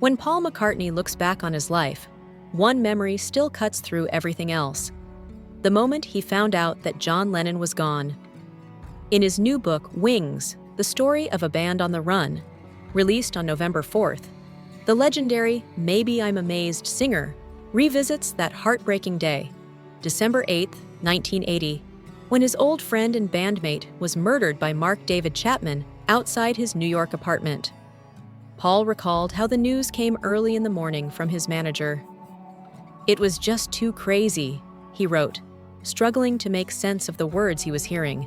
When Paul McCartney looks back on his life, one memory still cuts through everything else. The moment he found out that John Lennon was gone. In his new book, Wings, The Story of a Band on the Run, released on November 4th, the legendary Maybe I'm Amazed singer revisits that heartbreaking day, December 8, 1980, when his old friend and bandmate was murdered by Mark David Chapman outside his New York apartment. Paul recalled how the news came early in the morning from his manager. "It was just too crazy," he wrote, struggling to make sense of the words he was hearing.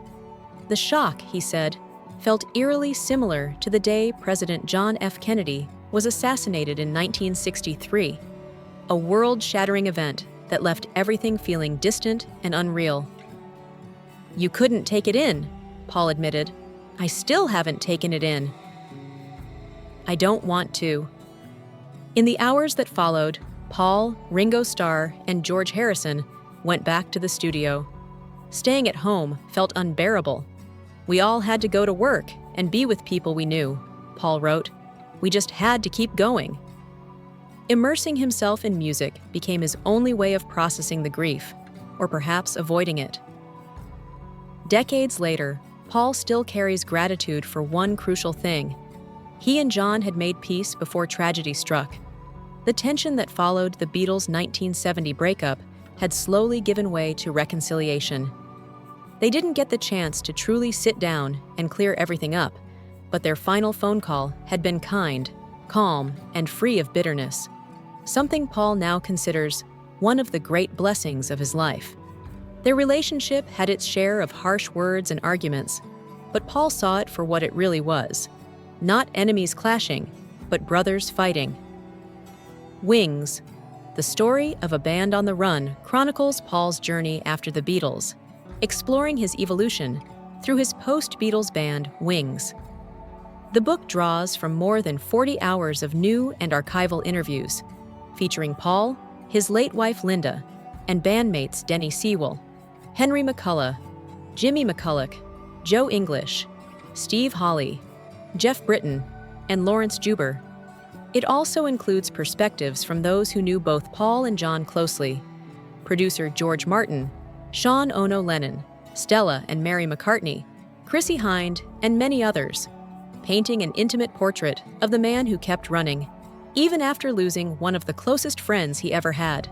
The shock, he said, felt eerily similar to the day President John F. Kennedy was assassinated in 1963, a world-shattering event that left everything feeling distant and unreal. "You couldn't take it in," Paul admitted. "I still haven't taken it in. I don't want to." In the hours that followed, Paul, Ringo Starr, and George Harrison went back to the studio. Staying at home felt unbearable. "We all had to go to work and be with people we knew," Paul wrote. "We just had to keep going." Immersing himself in music became his only way of processing the grief, or perhaps avoiding it. Decades later, Paul still carries gratitude for one crucial thing. He and John had made peace before tragedy struck. The tension that followed the Beatles' 1970 breakup had slowly given way to reconciliation. They didn't get the chance to truly sit down and clear everything up, but their final phone call had been kind, calm, and free of bitterness, something Paul now considers one of the great blessings of his life. Their relationship had its share of harsh words and arguments, but Paul saw it for what it really was. Not enemies clashing, but brothers fighting. Wings, The Story of a Band on the Run, chronicles Paul's journey after the Beatles, exploring his evolution through his post-Beatles band, Wings. The book draws from more than 40 hours of new and archival interviews, featuring Paul, his late wife Linda, and bandmates Denny Sewell, Henry McCullough, Jimmy McCulloch, Joe English, Steve Hawley, Jeff Britton, and Lawrence Juber. It also includes perspectives from those who knew both Paul and John closely: producer George Martin, Sean Ono Lennon, Stella and Mary McCartney, Chrissie Hynde, and many others, painting an intimate portrait of the man who kept running, even after losing one of the closest friends he ever had.